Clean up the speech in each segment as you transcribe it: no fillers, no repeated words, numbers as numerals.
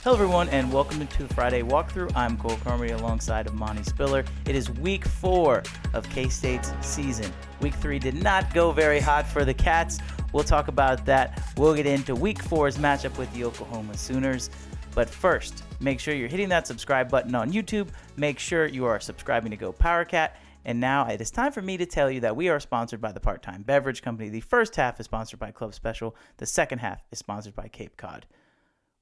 Hello everyone and welcome to the Friday Walkthrough. I'm Cole Carmody alongside of Monte Spiller. It is week 4 of K-State's season. Week 3 did not go very hot for the Cats. We'll talk about that. We'll get into week 4's matchup with the Oklahoma Sooners. But first, make sure you're hitting that subscribe button on YouTube. Make sure you are subscribing to Go PowerCat. And now it is time for me to tell you that we are sponsored by the Part-Time Beverage Company. The first half is sponsored by Club Special. The second half is sponsored by Cape Cod.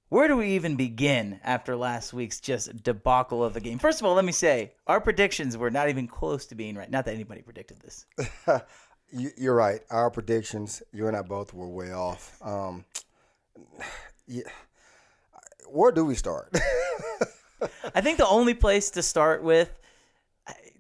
Where do we even begin after last week's just debacle of the game? First of all, let me say, our predictions were not even close to being right. Not that anybody predicted this. You're right. Our predictions, you and I both were way off. Where do we start? I think the only place to start with,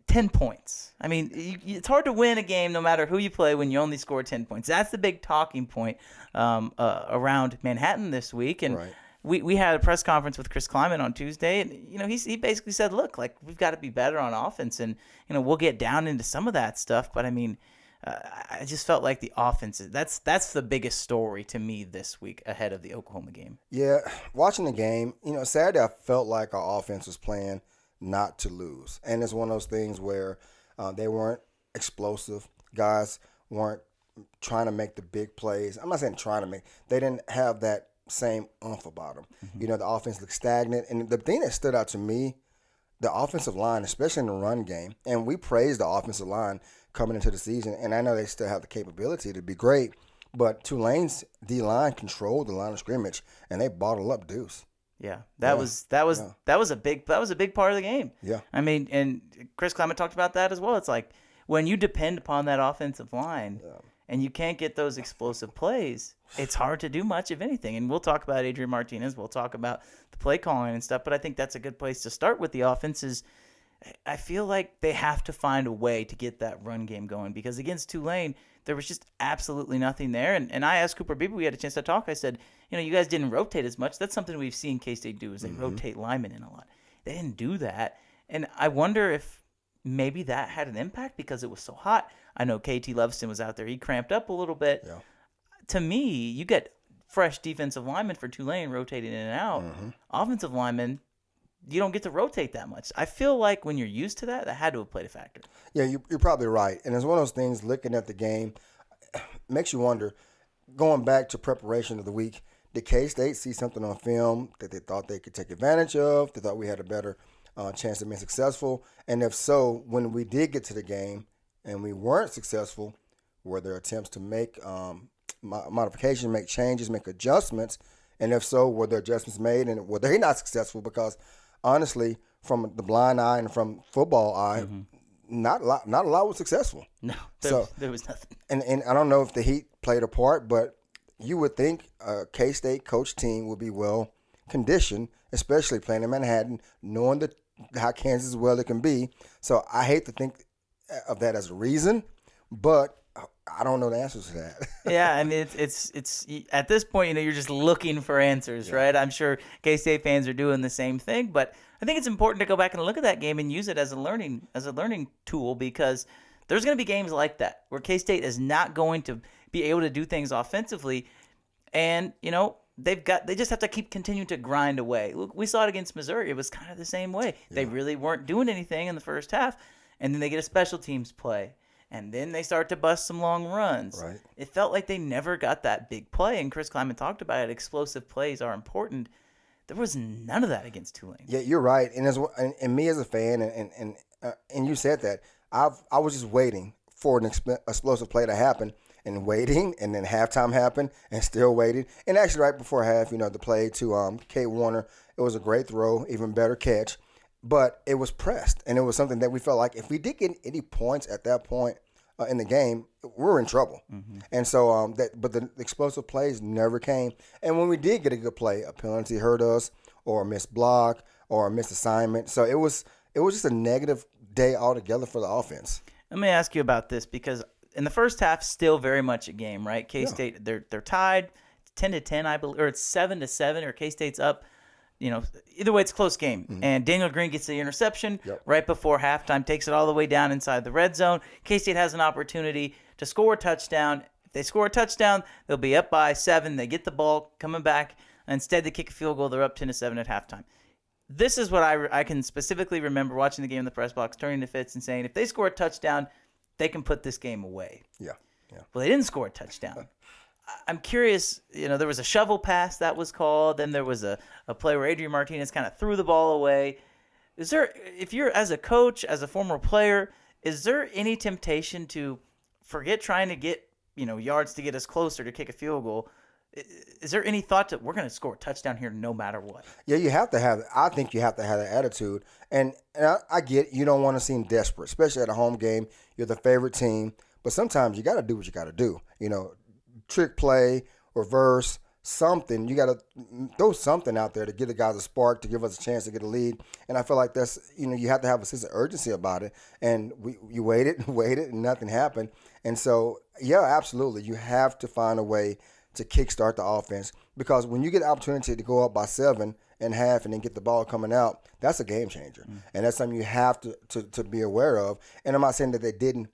10 points. I mean, it's hard to win a game no matter who you play when you only score 10 points. That's the big talking point around Manhattan this week. And Right. We had a press conference with Chris Kleiman on Tuesday, and he basically said, look, like, we've got to be better on offense, and we'll get down into some of that stuff. But I mean, I just felt like the offense, that's the biggest story to me this week ahead of the Oklahoma game. Yeah, watching the game, Saturday I felt like our offense was playing not to lose. And it's one of those things where they weren't explosive. Guys weren't trying to make the big plays. I'm not saying trying to make. They didn't have that same oomph about them. Mm-hmm. The offense looked stagnant. And the thing that stood out to me, the offensive line, especially in the run game, and we praised the offensive line coming into the season, and I know they still have the capability to be great, but Tulane's D-line controlled the line of scrimmage, and they bottled up Deuce. Yeah, that was a big part of the game. Yeah. I mean, and Chris Kleiman talked about that as well. It's like when you depend upon that offensive line and you can't get those explosive plays, it's hard to do much of anything. And we'll talk about Adrian Martinez. We'll talk about the play calling and stuff. But I think that's a good place to start with the offenses. I feel like they have to find a way to get that run game going because against Tulane, there was just absolutely nothing there. And I asked Cooper Beebe, we had a chance to talk. I said, you guys didn't rotate as much. That's something we've seen K-State do is they rotate linemen in a lot. They didn't do that. And I wonder if maybe that had an impact because it was so hot. I know KT Leviston was out there. He cramped up a little bit. Yeah. To me, you get fresh defensive linemen for Tulane rotating in and out. Mm-hmm. Offensive linemen, you don't get to rotate that much. I feel like when you're used to that had to have played a factor. Yeah, you're probably right. And it's one of those things, looking at the game, makes you wonder, going back to preparation of the week, did K-State see something on film that they thought they could take advantage of? They thought we had a better chance of being successful? And if so, when we did get to the game and we weren't successful, were there attempts to make modifications, make changes, make adjustments? And if so, were there adjustments made? And were they not successful? Because honestly, from the blind eye and from football eye, not a lot was successful. No, there was nothing. And I don't know if the heat played a part, but you would think a K-State coach team would be well conditioned, especially playing in Manhattan, knowing how Kansas well it can be. So I hate to think of that as a reason, but I don't know the answers to that. Yeah, I mean, it's at this point, you're just looking for answers, right? I'm sure K-State fans are doing the same thing, but I think it's important to go back and look at that game and use it as a learning tool because there's going to be games like that where K-State is not going to be able to do things offensively, and they just have to keep continuing to grind away. Look, we saw it against Missouri; it was kind of the same way. Yeah. They really weren't doing anything in the first half, and then they get a special teams play. And then they start to bust some long runs. Right. It felt like they never got that big play. And Chris Kleiman talked about it. Explosive plays are important. There was none of that against Tulane. Yeah, you're right. And me as a fan, and you said that, I was just waiting for an explosive play to happen, and waiting, and then halftime happened, and still waiting. And actually, right before half, the play to Kate Warner, it was a great throw, even better catch. But it was pressed, and it was something that we felt like if we did get any points at that point in the game, we were in trouble. Mm-hmm. And so, but the explosive plays never came. And when we did get a good play, a penalty hurt us, or a missed block, or a missed assignment. So it was just a negative day altogether for the offense. Let me ask you about this because in the first half, still very much a game, right? K-State, they're tied, 10-10, I believe, or it's 7-7, or K-State's up. Either way, it's a close game. Mm-hmm. And Daniel Green gets the interception right before halftime, takes it all the way down inside the red zone. K-State has an opportunity to score a touchdown. If they score a touchdown, they'll be up by 7. They get the ball coming back Instead, they kick a field goal. They're up 10-7 at halftime. This is what I can specifically remember watching the game in the press box, turning to Fitz and saying, if they score a touchdown, they can put this game away. Yeah. Well, they didn't score a touchdown. I'm curious, there was a shovel pass that was called. Then there was a play where Adrian Martinez kind of threw the ball away. If you're as a coach, as a former player, is there any temptation to forget trying to get, yards to get us closer to kick a field goal? Is there any thought that we're going to score a touchdown here no matter what? Yeah, I think you have to have that attitude. And I get you don't want to seem desperate, especially at a home game. You're the favorite team. But sometimes you got to do what you got to do. Trick play, reverse, something. You got to throw something out there to give the guys a spark, to give us a chance to get a lead. And I feel like that's, you have to have a sense of urgency about it. And you waited, and nothing happened. And so, yeah, absolutely. You have to find a way to kickstart the offense, because when you get the opportunity to go up by 7 and a half and then get the ball coming out, that's a game changer. And that's something you have to be aware of. And I'm not saying that they didn't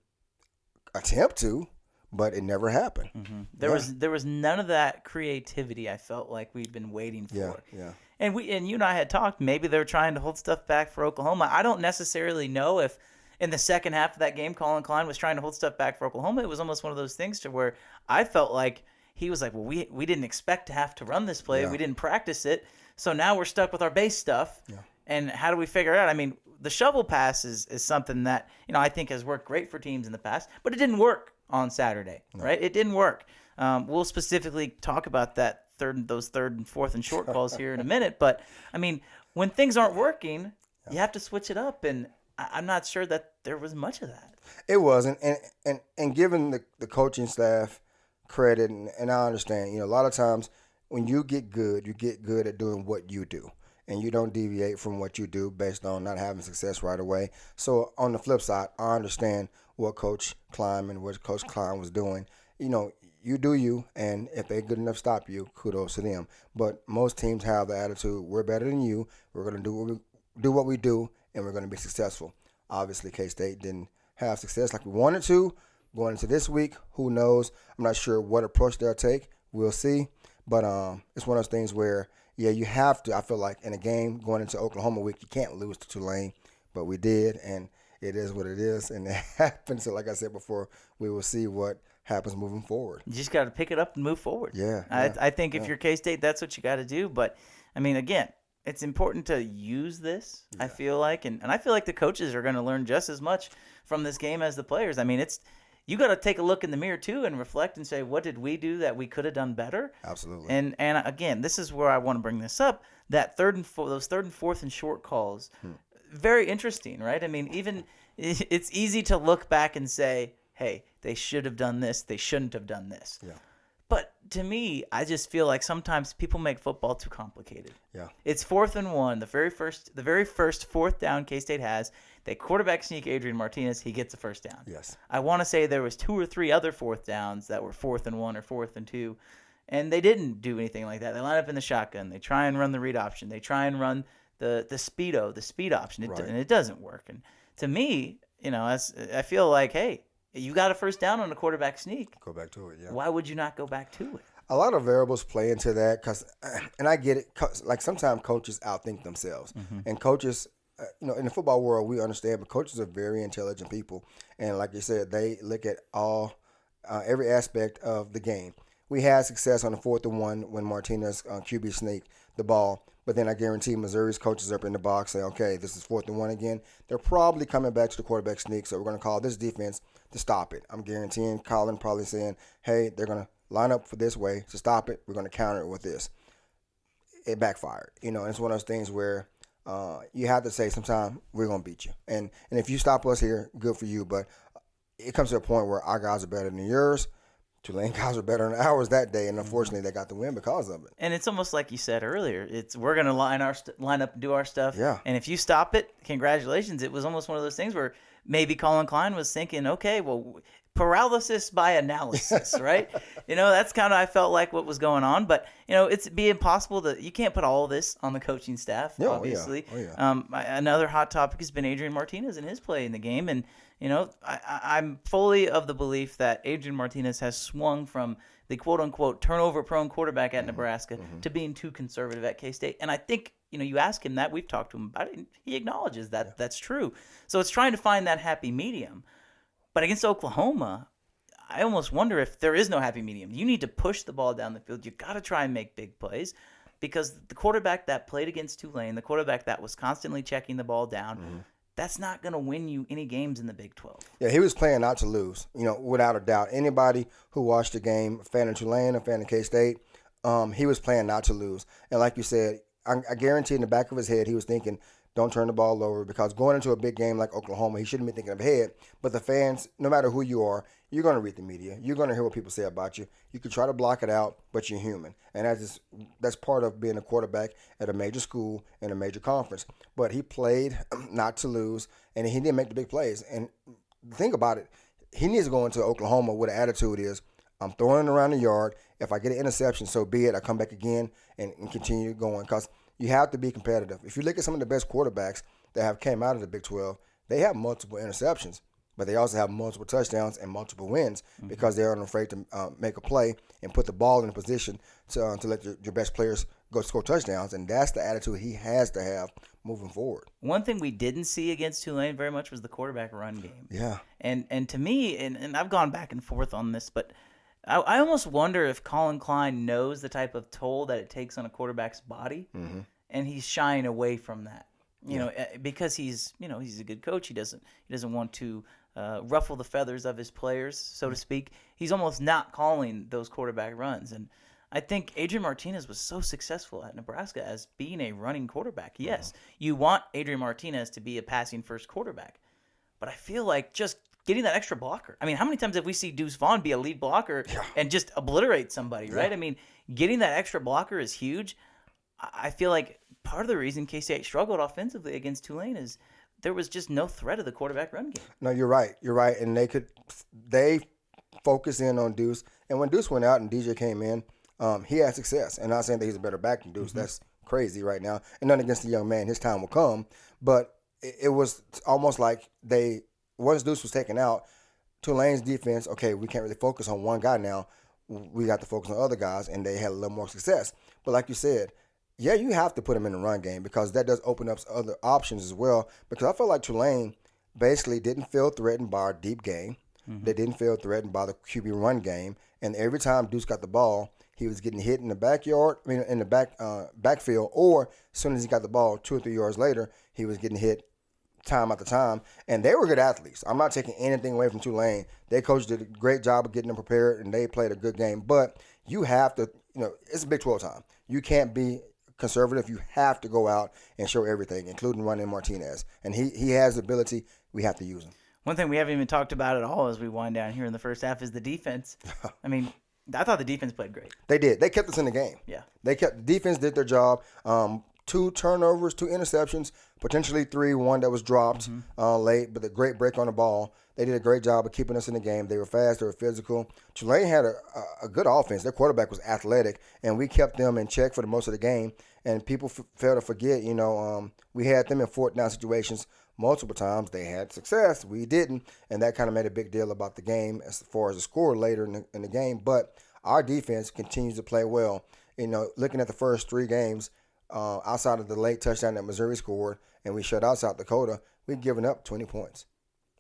attempt to, but it never happened. There was none of that creativity I felt like we'd been waiting for. Yeah. And you and I had talked, maybe they're trying to hold stuff back for Oklahoma. I don't necessarily know if in the second half of that game Colin Klein was trying to hold stuff back for Oklahoma. It was almost one of those things to where I felt like he was like, well, we didn't expect to have to run this play. Yeah. We didn't practice it. So now we're stuck with our base stuff. Yeah. And how do we figure it out? I mean, the shovel pass is something that, I think has worked great for teams in the past, but it didn't work on Saturday, right? It didn't work. We'll specifically talk about those third and fourth and short calls here in a minute. But, I mean, when things aren't working, you have to switch it up. And I'm not sure that there was much of that. It wasn't. And given the coaching staff credit, and I understand, a lot of times when you get good at doing what you do, and you don't deviate from what you do based on not having success right away. So on the flip side, I understand what Coach Klein and what Coach Klein was doing. You do you, and if they're good enough to stop you, kudos to them. But most teams have the attitude, we're better than you, we're going to do what we do, and we're going to be successful. Obviously, K-State didn't have success like we wanted to. Going into this week, who knows? I'm not sure what approach they'll take. We'll see. But it's one of those things where, yeah, you have to. I feel like in a game going into Oklahoma week, you can't lose to Tulane. But we did, and it is what it is. And it happened. So like I said before, we will see what happens moving forward. You just got to pick it up and move forward. Yeah. I think if you're K-State, that's what you got to do. But, I mean, again, it's important to use this, I feel like. And I feel like the coaches are going to learn just as much from this game as the players. I mean, you got to take a look in the mirror, too, and reflect and say, what did we do that we could have done better? Absolutely. And again, this is where I want to bring this up, that those third and fourth and short calls, very interesting, right? I mean, even it's easy to look back and say, hey, they should have done this, they shouldn't have done this. Yeah. But to me, I just feel like sometimes people make football too complicated. Yeah. It's 4th and 1, the very first fourth down K-State has. They quarterback sneak Adrian Martinez, he gets a first down. Yes. I want to say there was 2 or 3 other fourth downs that were 4th and 1 or 4th and 2, and they didn't do anything like that. They line up in the shotgun. They try and run the read option. They try and run the speed option, and it doesn't work. And to me, I feel like, hey, you got a first down on a quarterback sneak. Go back to it, yeah. Why would you not go back to it? A lot of variables play into that, and I get it. Like sometimes coaches outthink themselves, and coaches, in the football world, we understand, but coaches are very intelligent people, and like you said, they look at every aspect of the game. We had success on the 4th and 1 when Martinez QB sneaked the ball, but then I guarantee Missouri's coaches up in the box say, okay, this is 4th and 1 again. They're probably coming back to the quarterback sneak, so we're going to call this defense to stop it. I'm guaranteeing Colin probably saying, hey, they're going to line up for this way to stop it. We're going to counter it with this. It backfired. It's one of those things where you have to say sometimes we're going to beat you. And if you stop us here, good for you. But it comes to a point where our guys are better than yours. Tulane guys are better than ours that day, and unfortunately they got the win because of it. And it's almost like you said earlier. We're going to line up and do our stuff. Yeah. And if you stop it, congratulations. It was almost one of those things where maybe Colin Klein was thinking, okay, well, paralysis by analysis, right? That's kind of, I felt like what was going on. But, it's be impossible you can't put all of this on the coaching staff, obviously. Oh, yeah. Another hot topic has been Adrian Martinez and his play in the game. And, I'm fully of the belief that Adrian Martinez has swung from the quote-unquote turnover-prone quarterback at Nebraska to being too conservative at K-State. And I think, you ask him that, we've talked to him about it, and he acknowledges that that's true. So it's trying to find that happy medium. But against Oklahoma, I almost wonder if there is no happy medium. You need to push the ball down the field. You got to try and make big plays, because the quarterback that played against Tulane, the quarterback that was constantly checking the ball down, that's not going to win you any games in the Big 12. Yeah, he was playing not to lose, without a doubt. Anybody who watched the game, a fan of Tulane, a fan of K-State, he was playing not to lose. And like you said, I guarantee in the back of his head he was thinking, don't turn the ball over, because going into a big game like Oklahoma, he shouldn't be thinking ahead. But the fans, no matter who you are, you're going to read the media. You're going to hear what people say about you. You can try to block it out, but you're human. And that's part of being a quarterback at a major school in a major conference. But he played not to lose, and he didn't make the big plays. And think about it. He needs to go into Oklahoma with an attitude is, I'm throwing it around the yard. If I get an interception, so be it. I come back again and continue going, because you have to be competitive. If you look at some of the best quarterbacks that have came out of the Big 12, they have multiple interceptions, but they also have multiple touchdowns and multiple wins because they aren't afraid to make a play and put the ball in a position to let your best players go score touchdowns. And that's the attitude he has to have moving forward. One thing we didn't see against Tulane very much was the quarterback run game. Yeah. And to me, and I've gone back and forth on this, but I almost wonder if Colin Klein knows the type of toll that it takes on a quarterback's body, and he's shying away from that. Because he's a good coach. He doesn't want to ruffle the feathers of his players, so to speak. He's almost not calling those quarterback runs. And I think Adrian Martinez was so successful at Nebraska as being a running quarterback. Yes, you want Adrian Martinez to be a passing first quarterback, but I feel like just getting that extra blocker. I mean, how many times have we seen Deuce Vaughn be a lead blocker and just obliterate somebody, right? I mean, getting that extra blocker is huge. I feel like part of the reason K-State struggled offensively against Tulane is there was just no threat of the quarterback run game. No, you're right. You're right. And they focus in on Deuce. And when Deuce went out and DJ came in, he had success. And I'm not saying that he's a better back than Deuce. That's crazy right now. And nothing against the young man. His time will come. But it was almost like once Deuce was taken out, Tulane's defense, okay, we can't really focus on one guy now. We got to focus on other guys, and they had a little more success. But like you said, yeah, you have to put him in the run game because that does open up other options as well. Because I feel like Tulane basically didn't feel threatened by our deep game. They didn't feel threatened by the QB run game. And every time Deuce got the ball, he was getting hit in the backyard, in the backfield, or as soon as he got the ball 2 or 3 yards later, he was getting hit time after time. And they were good athletes. I'm not taking anything away from Tulane. Their coach did a great job of getting them prepared, and they played a good game. But you have to, it's a Big 12 time. You can't be conservative. You have to go out and show everything, including running Martinez. And he has the ability. We have to use him. One thing we haven't even talked about at all as we wind down here in the first half is the defense. I mean, I thought the defense played great. They did. They kept us in the game. Yeah. The defense did their job. 2 turnovers, 2 interceptions, potentially 3, one that was dropped late, but a great break on the ball. They did a great job of keeping us in the game. They were fast. They were physical. Tulane had a good offense. Their quarterback was athletic, and we kept them in check for the most of the game. And people fail to forget, we had them in 4th down situations multiple times. They had success. We didn't, and that kind of made a big deal about the game as far as the score later in the game. But our defense continues to play well. Looking at the first 3 games, outside of the late touchdown that Missouri scored, and we shut out South Dakota, we've given up 20 points.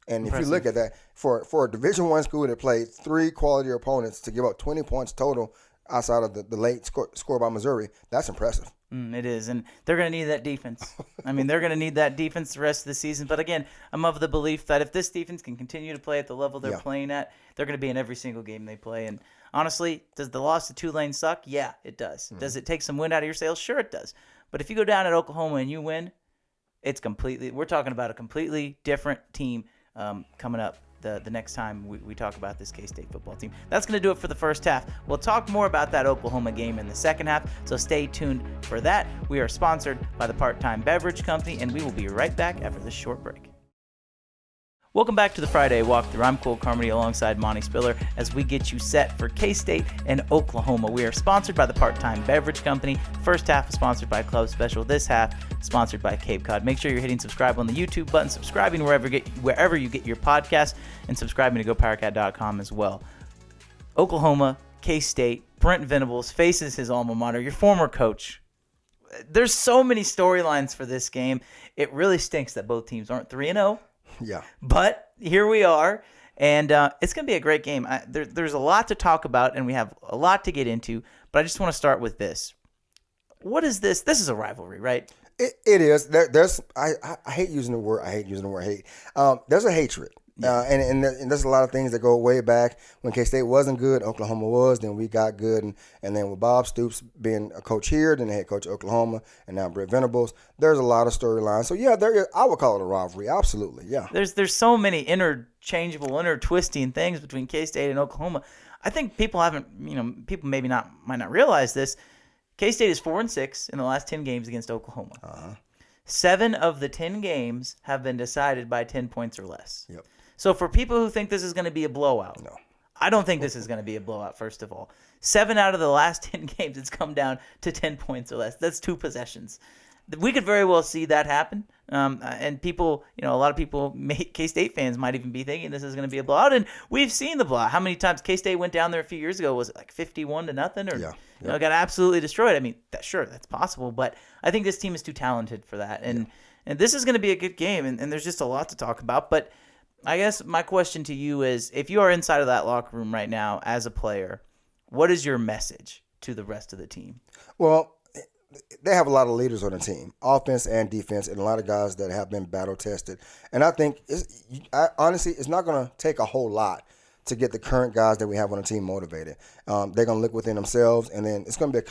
And Impressive. If you look at that, for a Division I school that played 3 quality opponents to give up 20 points total outside of the late score by Missouri, that's impressive. It is, and they're going to need that defense. I mean, they're going to need that defense the rest of the season. But again, I'm of the belief that if this defense can continue to play at the level they're playing at, they're going to be in every single game they play. And honestly, does the loss to Tulane suck? Yeah, it does. Does it take some wind out of your sails? Sure, it does. But if you go down at Oklahoma and you win, we're talking about a completely different team coming up the next time we talk about this K-State football team. That's going to do it for the first half. We'll talk more about that Oklahoma game in the second half, so stay tuned for that. We are sponsored by the Part Time Beverage Company, and we will be right back after this short break. Welcome back to the Friday Walkthrough. I'm Cole Carmody alongside Monte Spiller as we get you set for K-State and Oklahoma. We are sponsored by the Part-Time Beverage Company. First half is sponsored by Club Special. This half sponsored by Cape Cod. Make sure you're hitting subscribe on the YouTube button, subscribing wherever you get your podcast, and subscribing to GoPowerCat.com as well. Oklahoma, K-State, Brent Venables faces his alma mater, your former coach. There's so many storylines for this game. It really stinks that both teams aren't 3-0. Yeah. But here we are, and it's going to be a great game. There's a lot to talk about, and we have a lot to get into, but I just want to start with this. What is this? This is a rivalry, right? It is. I hate using the word. I hate using the word hate. There's a hatred. Yeah. And there's a lot of things that go way back. When K-State wasn't good, Oklahoma was. Then we got good. And then with Bob Stoops being a coach here, then the head coach of Oklahoma, and now Brent Venables, there's a lot of storylines. So, yeah, there is, I would call it a rivalry. Absolutely, yeah. There's so many interchangeable, intertwisting things between K-State and Oklahoma. I think people people might not realize this. K-State is 4-6 in the last 10 games against Oklahoma. Uh-huh. 7 of the 10 games have been decided by 10 points or less. Yep. So for people who think this is going to be a blowout, no. I don't think this is going to be a blowout, first of all. 7 out of the last 10 games, it's come down to 10 points or less. That's 2 possessions. We could very well see that happen. And people, a lot of people, K-State fans might even be thinking this is going to be a blowout. And we've seen the blowout. How many times K-State went down there a few years ago? Was it like 51-0? Or yeah. Got absolutely destroyed. I mean, sure, that's possible. But I think this team is too talented for that. And this is going to be a good game. And there's just a lot to talk about. But I guess my question to you is, if you are inside of that locker room right now as a player, what is your message to the rest of the team? Well, they have a lot of leaders on the team, offense and defense, and a lot of guys that have been battle tested. And I think, honestly, it's not going to take a whole lot to get the current guys that we have on the team motivated. They're going to look within themselves, and then it's going to be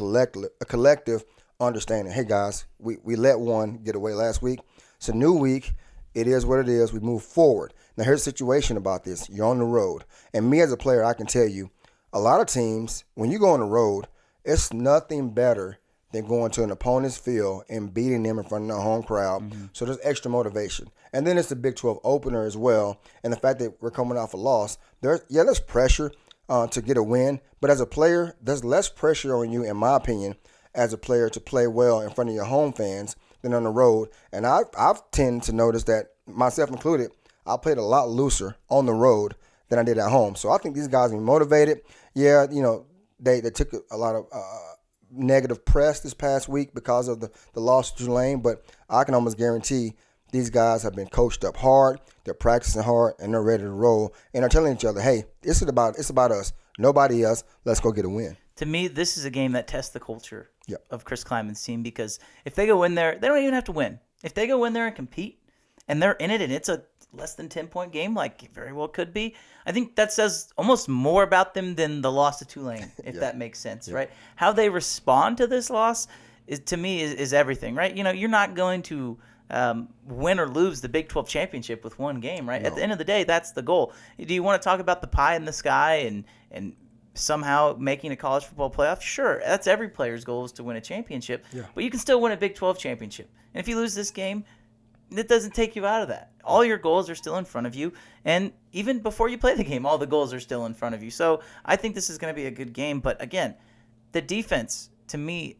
a collective understanding. Hey, guys, we let one get away last week. It's a new week. It is what it is. We move forward. Now, here's the situation about this. You're on the road. And me as a player, I can tell you, a lot of teams, when you go on the road, it's nothing better than going to an opponent's field and beating them in front of their home crowd. Mm-hmm. So there's extra motivation. And then it's the Big 12 opener as well. And the fact that we're coming off a loss, there's pressure to get a win. But as a player, there's less pressure on you, in my opinion, as a player to play well in front of your home fans than on the road. And I've tended to notice that, myself included, I played a lot looser on the road than I did at home. So I think these guys are motivated. Yeah, they took a lot of negative press this past week because of the loss to Tulane, but I can almost guarantee these guys have been coached up hard, they're practicing hard, and they're ready to roll, and they're telling each other, hey, it's about us, nobody else, let's go get a win. To me, this is a game that tests the culture of Chris Klieman's team, because if they go in there, they don't even have to win. If they go in there and compete, and they're in it, and it's a less than 10-point game, like it very well could be, I think that says almost more about them than the loss to Tulane, if that makes sense, right? How they respond to this loss to me is everything, right? You're not going to win or lose the Big 12 championship with one game, right? No. At the end of the day, that's the goal. Do you want to talk about the pie in the sky and somehow making a college football playoff? Sure, that's every player's goal, is to win a championship, but you can still win a Big 12 championship. And if you lose this game, it doesn't take you out of that. All your goals are still in front of you. And even before you play the game, all the goals are still in front of you. So I think this is going to be a good game. But again, the defense, to me,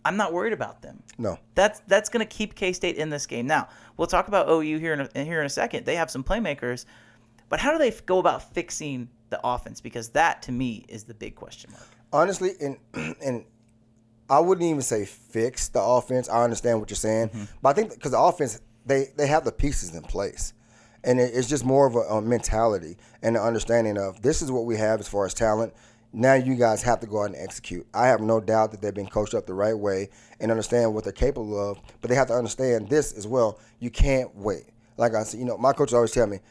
I'm not worried about them. No. That's going to keep K-State in this game. Now, we'll talk about OU here in a second. They have some playmakers. But how do they go about fixing the offense? Because that, to me, is the big question mark. Honestly, and I wouldn't even say fix the offense. I understand what you're saying. Mm-hmm. But I think because the offense – They have the pieces in place, and it's just more of a mentality and an understanding of, this is what we have as far as talent. Now you guys have to go out and execute. I have no doubt that they've been coached up the right way and understand what they're capable of, but they have to understand this as well. You can't wait. Like I said, my coaches always tell me,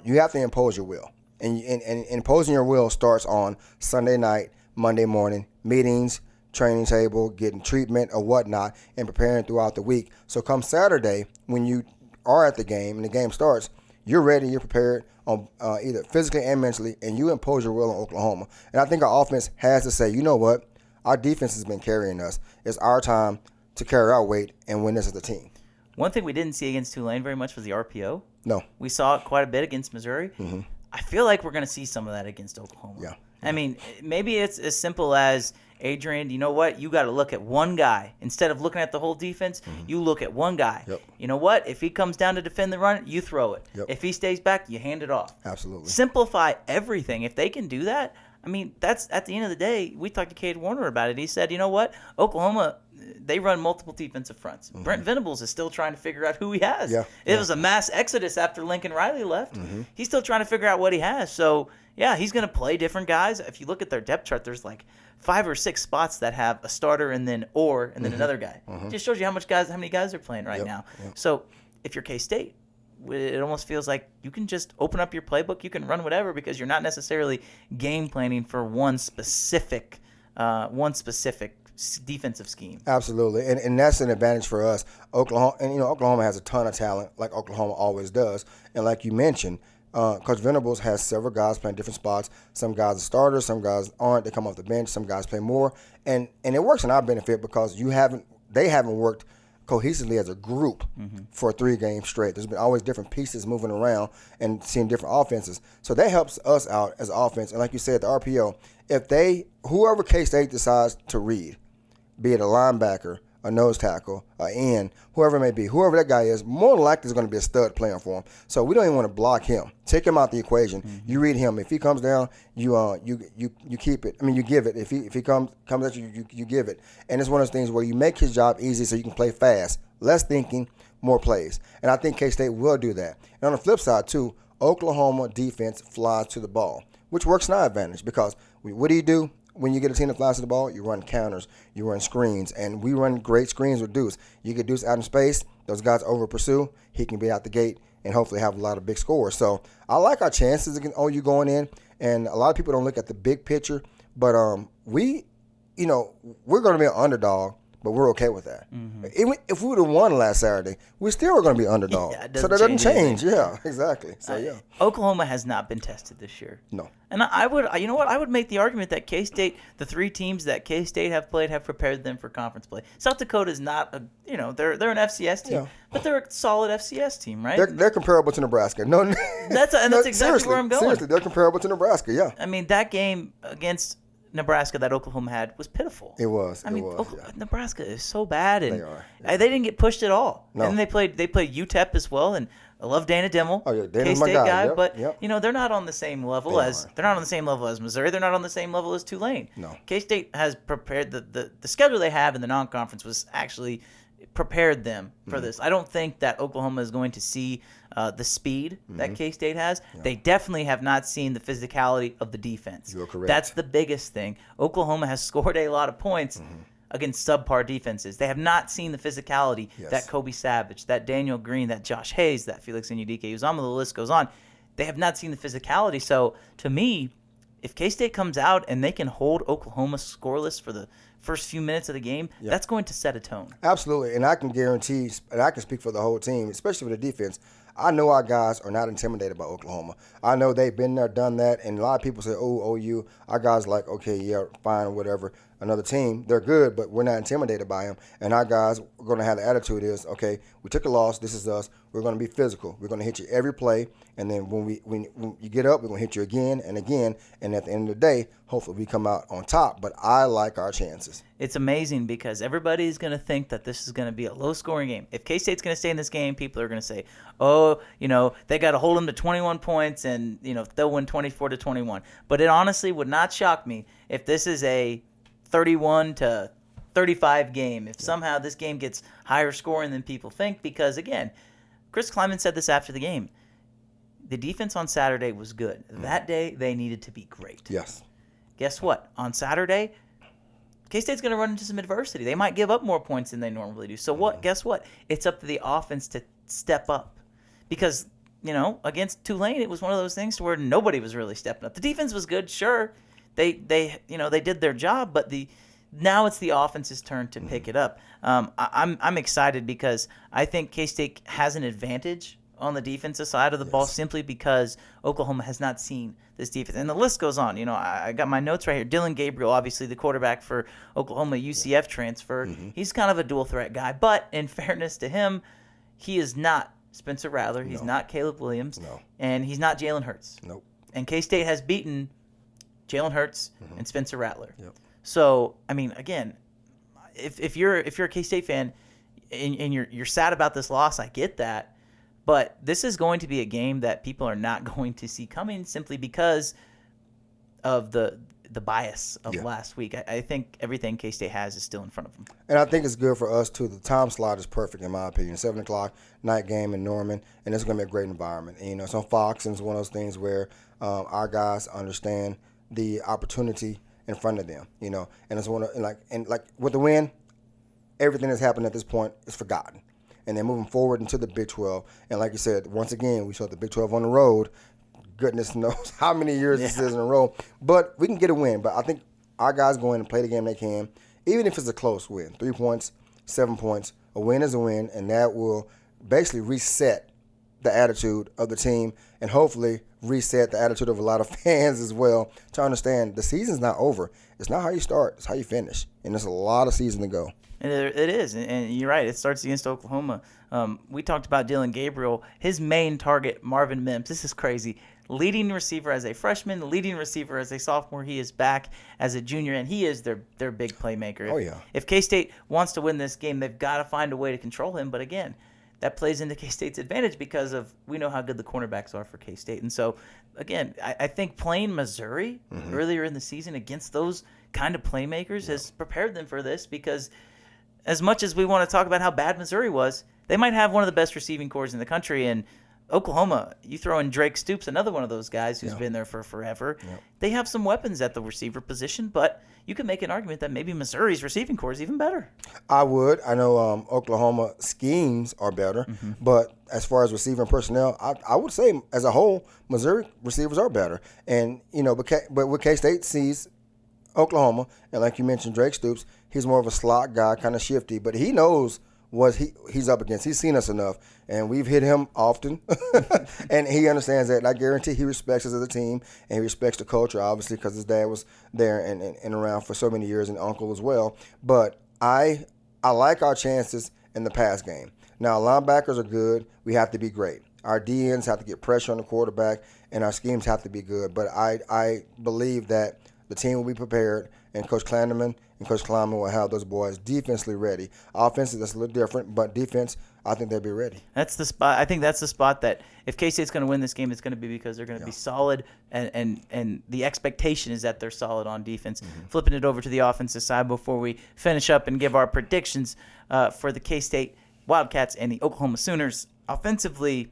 you have to impose your will, and imposing your will starts on Sunday night, Monday morning, meetings, training table, getting treatment or whatnot, and preparing throughout the week. So come Saturday, when you are at the game and the game starts, you're ready, you're prepared on either physically and mentally, and you impose your will on Oklahoma. And I think our offense has to say, you know what? Our defense has been carrying us. It's our time to carry our weight and win this as a team. One thing we didn't see against Tulane very much was the RPO. No. We saw it quite a bit against Missouri. Mm-hmm. I feel like we're going to see some of that against Oklahoma. Yeah. I mean, maybe it's as simple as, Adrian, you know what? You got to look at one guy. Instead of looking at the whole defense, you look at one guy. Yep. You know what? If he comes down to defend the run, you throw it. Yep. If he stays back, you hand it off. Absolutely. Simplify everything. If they can do that, I mean, that's at the end of the day, we talked to Cade Warner about it. He said, you know what? Oklahoma, they run multiple defensive fronts. Mm-hmm. Brent Venables is still trying to figure out who he has. Yeah. It was a mass exodus after Lincoln Riley left. Mm-hmm. He's still trying to figure out what he has. So, yeah, he's going to play different guys. If you look at their depth chart, there's like 5 or 6 spots that have a starter and then another guy. It just shows you how many guys are playing right now. Yep. So if you're K-State, it almost feels like you can just open up your playbook. You can run whatever because you're not necessarily game planning for one specific defensive scheme. Absolutely, and that's an advantage for us. Oklahoma has a ton of talent, like Oklahoma always does. And like you mentioned, Coach Venables has several guys playing different spots. Some guys are starters, some guys aren't. They come off the bench. Some guys play more, and it works in our benefit because they haven't worked cohesively as a group for 3 games straight. There's been always different pieces moving around and seeing different offenses. So that helps us out as offense. And like you said, the RPO, whoever K-State decides to read, be it a linebacker, a nose tackle, an end, whoever it may be, whoever that guy is, more than likely is going to be a stud playing for him. So we don't even want to block him. Take him out the equation. Mm-hmm. You read him. If he comes down, you keep it. I mean, you give it. If he comes at you, you give it. And it's one of those things where you make his job easy so you can play fast. Less thinking, more plays. And I think K-State will do that. And on the flip side, too, Oklahoma defense flies to the ball, which works in our advantage because what do? When you get a team that flies to the ball, you run counters, you run screens, and we run great screens with Deuce. You get Deuce out in space, those guys over pursue, he can be out the gate and hopefully have a lot of big scores. So I like our chances against OU going in, and a lot of people don't look at the big picture, but we're going to be an underdog, but we're okay with that. Mm-hmm. Even if we would have won last Saturday, we still were going to be underdog. Yeah, so that doesn't change. Yeah, exactly. So yeah, Oklahoma has not been tested this year. No. And I would make the argument that K-State, the 3 teams that K-State have played, have prepared them for conference play. South Dakota is not they're an FCS team, but they're a solid FCS team, right? They're comparable to Nebraska. No, that's exactly where I'm going. Seriously, they're comparable to Nebraska. Yeah. I mean, that game against Nebraska that Oklahoma had was pitiful. It was. Nebraska is so bad, and they are. They didn't get pushed at all. No. And they played UTEP as well, and I love Dana Dimmel, Dana's K-State my guy, yep, but yep. They're not on the same level they're not on the same level as Missouri. They're not on the same level as Tulane. No. K-State has prepared the schedule they have in the non-conference was actually prepared them for this. I don't think that Oklahoma is going to see the speed that K-State has. Yeah. They definitely have not seen the physicality of the defense. You're correct. That's the biggest thing. Oklahoma has scored a lot of points against subpar defenses. They have not seen the physicality that Kobe Savage, that Daniel Green, that Josh Hayes, that Felix Udike-Uzomah, the list goes on. They have not seen the physicality. So, to me, if K-State comes out and they can hold Oklahoma scoreless for the first few minutes of the game, that's going to set a tone. Absolutely, and I can guarantee, and I can speak for the whole team, especially for the defense, I know our guys are not intimidated by Oklahoma. I know they've been there, done that, and a lot of people say, OU. Our guys are like, okay, yeah, fine, or whatever. Another team, they're good, but we're not intimidated by them. And our guys are going to have the attitude is, okay, we took a loss. This is us. We're going to be physical. We're going to hit you every play. And then when you get up, we're going to hit you again and again. And at the end of the day, hopefully we come out on top. But I like our chances. It's amazing because everybody's going to think that this is going to be a low-scoring game. If K-State's going to stay in this game, people are going to say, they got to hold them to 21 points and, they'll win 24-21. But it honestly would not shock me if this is a 31-35 game, if somehow this game gets higher scoring than people think, because again, Chris Kleiman said this after the game. The defense on Saturday was good. That day, they needed to be great. Yes. Guess what? On Saturday, K-State's going to run into some adversity. They might give up more points than they normally do. So what? Guess what? It's up to the offense to step up. Because, against Tulane, it was one of those things where nobody was really stepping up. The defense was good, sure. They did their job, but now it's the offense's turn to pick it up. I'm excited because I think K-State has an advantage on the defensive side of the ball simply because Oklahoma has not seen this defense. And the list goes on. I got my notes right here. Dylan Gabriel, obviously the quarterback for Oklahoma, UCF transfer. He's kind of a dual threat guy, but in fairness to him, he is not Spencer Rattler. He's not Caleb Williams. No. And he's not Jalen Hurts. Nope. And K-State has beaten Jalen Hurts and Spencer Rattler. Yep. So, I mean, again, if you're a K-State fan and you're sad about this loss, I get that. But this is going to be a game that people are not going to see coming simply because of the bias of last week. I think everything K-State has is still in front of them. And I think it's good for us, too. The time slot is perfect, in my opinion. 7 o'clock, night game in Norman, and it's going to be a great environment. And, it's on Fox, and it's one of those things where our guys understand the opportunity in front of them, and it's one of, and with the win, everything that's happened at this point is forgotten. And then moving forward into the Big 12, and like you said, once again, we saw the Big 12 on the road. Goodness knows how many years this is in a row. But we can get a win. But I think our guys go in and play the game they can, even if it's a close win. 3 points, 7 points. A win is a win, and that will basically reset the attitude of the team and hopefully reset the attitude of a lot of fans as well to understand the season's not over. It's not how you start. It's how you finish. And there's a lot of season to go. And it is, and you're right. It starts against Oklahoma. We talked about Dylan Gabriel. His main target, Marvin Mims. This is crazy. Leading receiver as a freshman, leading receiver as a sophomore. He is back as a junior, and he is their big playmaker. Oh, yeah. If K-State wants to win this game, they've got to find a way to control him. But again, that plays into K-State's advantage because we know how good the cornerbacks are for K-State. And so, again, I think playing Missouri earlier in the season against those kind of playmakers has prepared them for this because as much as we want to talk about how bad Missouri was, they might have one of the best receiving corps in the country. And Oklahoma, you throw in Drake Stoops, another one of those guys who's been there for forever. Yep. They have some weapons at the receiver position, but you could make an argument that maybe Missouri's receiving corps is even better. I would. I know Oklahoma schemes are better, but as far as receiving personnel, I would say as a whole, Missouri receivers are better. And, but what K-State sees Oklahoma, and like you mentioned, Drake Stoops, he's more of a slot guy, kind of shifty, but he knows what he's up against. He's seen us enough, and we've hit him often, and he understands that. And I guarantee he respects us as a team, and he respects the culture, obviously, because his dad was there and around for so many years, and uncle as well. But I like our chances in the pass game. Now, linebackers are good. We have to be great. Our DNs have to get pressure on the quarterback, and our schemes have to be good. But I believe that the team will be prepared, and Coach Klanderman and Coach Kleiman will have those boys defensively ready. Offensively, that's a little different, but defense, I think they'll be ready. That's the spot. I think that's the spot that if K-State's going to win this game, it's going to be because they're going to be solid, and the expectation is that they're solid on defense. Flipping it over to the offensive side before we finish up and give our predictions for the K-State Wildcats and the Oklahoma Sooners. Offensively,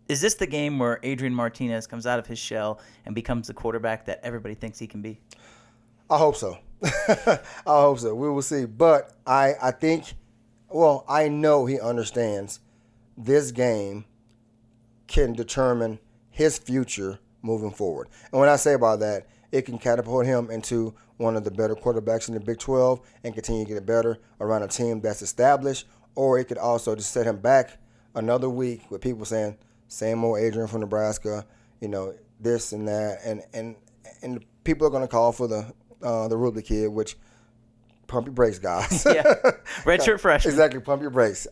is this the game where Adrian Martinez comes out of his shell and becomes the quarterback that everybody thinks he can be? I hope so. I hope so. We will see. But I think, I know he understands this game can determine his future moving forward. And when I say about that, it can catapult him into one of the better quarterbacks in the Big 12 and continue to get better around a team that's established, or it could also just set him back another week with people saying, same old Adrian from Nebraska, this and that. And people are going to call for the Rubley kid, which pump your brakes, guys. Redshirt freshman. Exactly, pump your brakes.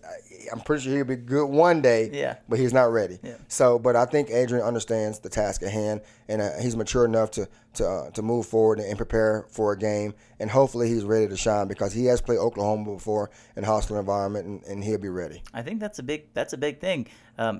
I'm pretty sure he'll be good one day, but he's not ready. Yeah. So, but I think Adrian understands the task at hand, and he's mature enough to move forward and prepare for a game, and hopefully he's ready to shine because he has played Oklahoma before in a hostile environment, and he'll be ready. I think that's a big thing.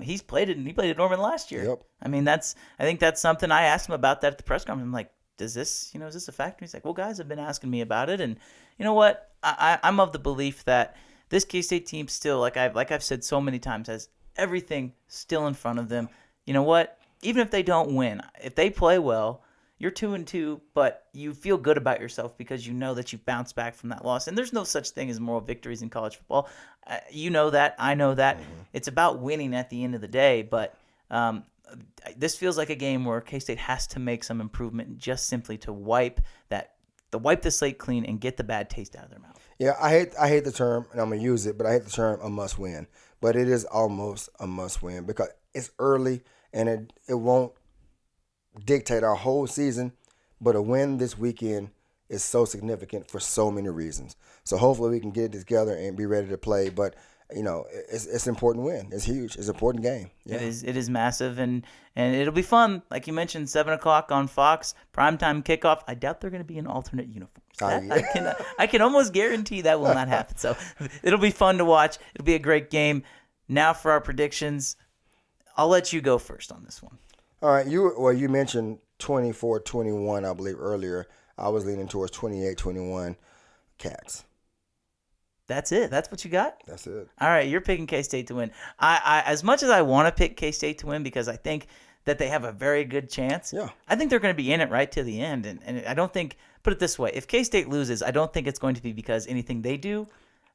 He played at Norman last year. Yep. I mean, I think that's something. I asked him about that at the press conference. I'm like, is this a factor? He's like, well, guys have been asking me about it, and you know what? I'm of the belief that this K-State team still, like I've said so many times, has everything still in front of them. You know what? Even if they don't win, if they play well, you're 2-2, but you feel good about yourself because you know that you bounced back from that loss. And there's no such thing as moral victories in college football. You know that. I know that. It's about winning at the end of the day, but this feels like a game where K-State has to make some improvement just simply to wipe the slate clean and get the bad taste out of their mouth. Yeah, I hate the term, and I'm going to use it, but I hate the term a must-win. But it is almost a must-win because it's early, and it won't dictate our whole season, but a win this weekend is so significant for so many reasons. So hopefully we can get it together and be ready to play. But it's an important win. It's huge. It's an important game. Yeah. It is massive, and it'll be fun. Like you mentioned, 7:00 on Fox, primetime kickoff. I doubt they're going to be in alternate uniforms. I can almost guarantee that will not happen. So it'll be fun to watch. It'll be a great game. Now for our predictions, I'll let you go first on this one. All right. You mentioned 24-21, I believe, earlier. I was leaning towards 28-21 Cats. That's it. That's what you got? That's it. All right, you're picking K-State to win. I as much as I want to pick K-State to win because I think that they have a very good chance, yeah. I think they're going to be in it right to the end. And I don't think, put it this way, if K-State loses, I don't think it's going to be because anything they do.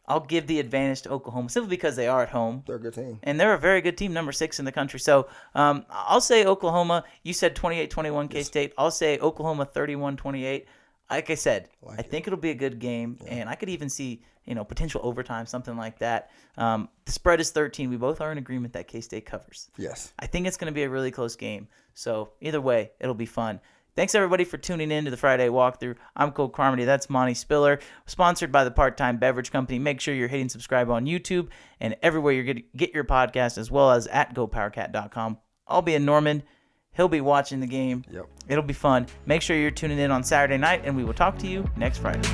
I'll give the advantage to Oklahoma simply because they are at home. They're a good team. And they're a very good team, number 6 in the country. So I'll say Oklahoma. You said 28-21 K-State. Yes. I'll say Oklahoma 31-28. Like I said, I think it'll be a good game, and I could even see potential overtime, something like that. The spread is 13. We both are in agreement that K-State covers. Yes. I think it's going to be a really close game. So either way, it'll be fun. Thanks, everybody, for tuning in to the Friday Walkthrough. I'm Cole Carmody. That's Monte Spiller, sponsored by the Part-Time Beverage Company. Make sure you're hitting subscribe on YouTube and everywhere you're going to get your podcast, as well as at GoPowerCat.com. I'll be in Norman. He'll be watching the game. Yep. It'll be fun. Make sure you're tuning in on Saturday night, and we will talk to you next Friday.